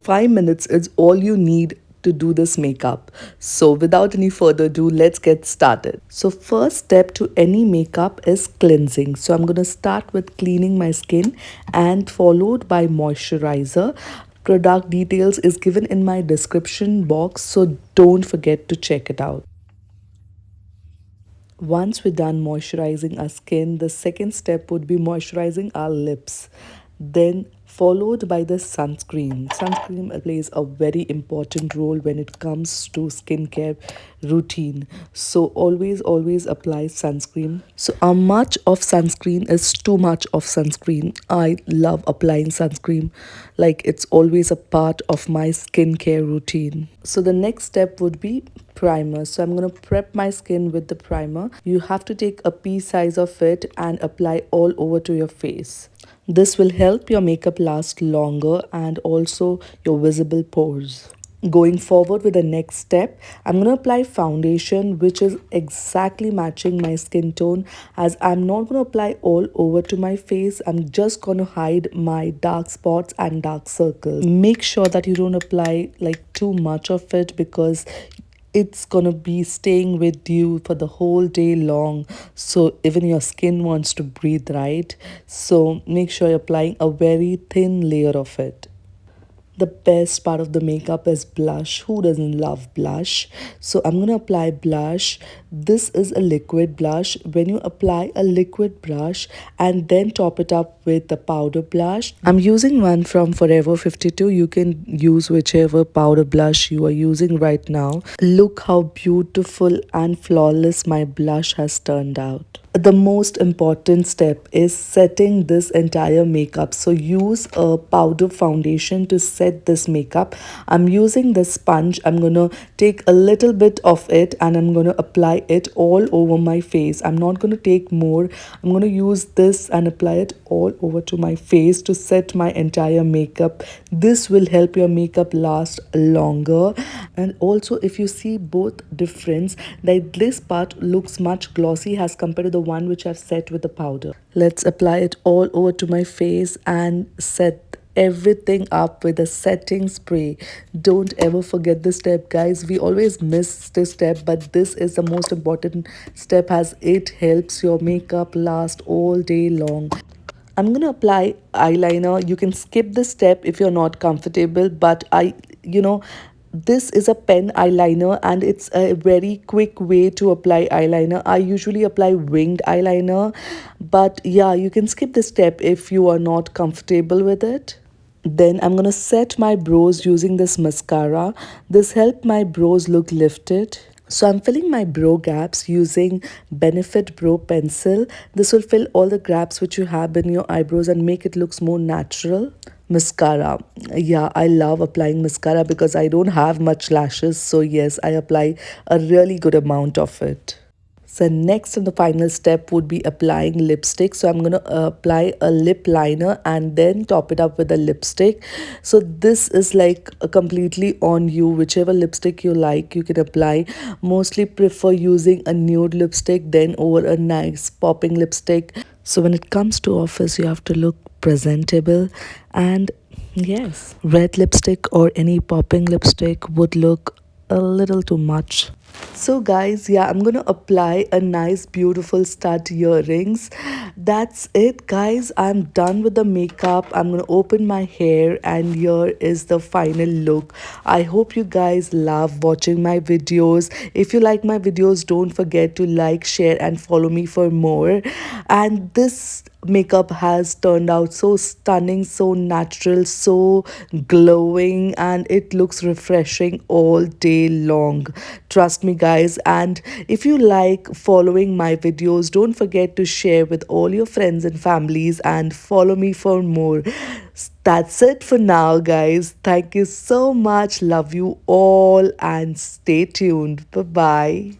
5 minutes is all you need to do this makeup. So without any further ado, let's get started. So first step to any makeup is cleansing. So I'm going to start with cleaning my skin and followed by moisturizer. Product details is given in my description box, so don't forget to check it out. Once we're done moisturizing our skin, the second step would be moisturizing our lips, then followed by the sunscreen. Sunscreen plays a very important role when it comes to skincare routine. So always apply sunscreen. So how much of sunscreen is too much of sunscreen? I love applying sunscreen, like it's always a part of my skincare routine. So the next step would be primer. So I'm going to prep my skin with the primer. You have to take a pea size of it and apply all over to your face. This will help your makeup last longer and also your visible pores. Going forward with the next step, I'm going to apply foundation which is exactly matching my skin tone, as I'm not going to apply all over to my face. I'm just going to hide my dark spots and dark circles. Make sure that you don't apply like too much of it, because it's gonna be staying with you for the whole day long, so even your skin wants to breathe, right? So make sure you're applying a very thin layer of it. The best part of the makeup is blush. Who doesn't love blush? So I'm going to apply blush. This is a liquid blush. When you apply a liquid brush and then top it up with the powder blush, I'm using one from Forever 52. You can use whichever powder blush you are using right now. Look how beautiful and flawless my blush has turned out. The most important step is setting this entire makeup. So use a powder foundation to set this makeup. I'm using this sponge. I'm gonna take a little bit of it and I'm gonna apply it all over my face. I'm not gonna take more. I'm gonna use this and apply it all over to my face to set my entire makeup. This will help your makeup last longer. And also, if you see both difference, that this part looks much glossy as compared to the one which I've set with the powder. Let's apply it all over to my face and set everything up with a setting spray. Don't ever forget this step, guys. We always miss this step, but this is the most important step as it helps your makeup last all day long. I'm going to apply eyeliner. You can skip this step if you're not comfortable, but this is a pen eyeliner and it's a very quick way to apply eyeliner. I usually apply winged eyeliner, but yeah, you can skip this step if you are not comfortable with it. Then I'm going to set my brows using this mascara. This helps my brows look lifted. So I'm filling my brow gaps using Benefit Brow Pencil. This will fill all the gaps which you have in your eyebrows and make it looks more natural. Mascara. Yeah, I love applying mascara because I don't have much lashes. So yes, I apply a really good amount of it. So next and the final step would be applying lipstick. So I'm going to apply a lip liner and then top it up with a lipstick. So this is like completely on you. Whichever lipstick you like, you can apply. Mostly prefer using a nude lipstick then over a nice popping lipstick. So when it comes to office, you have to look presentable, and yes, red lipstick or any popping lipstick would look a little too much. So guys, yeah, I'm gonna apply a nice beautiful stud earrings. That's it, guys. I'm done with the makeup. I'm gonna open my hair and here is the final look. I hope you guys love watching my videos. If you like my videos, don't forget to like, share and follow me for more. And this makeup has turned out so stunning, so natural, so glowing, and it looks refreshing all day long. Trust me, guys. And if you like following my videos, don't forget to share with all your friends and families and follow me for more. That's it for now, guys. Thank you so much. Love you all and stay tuned. Bye bye.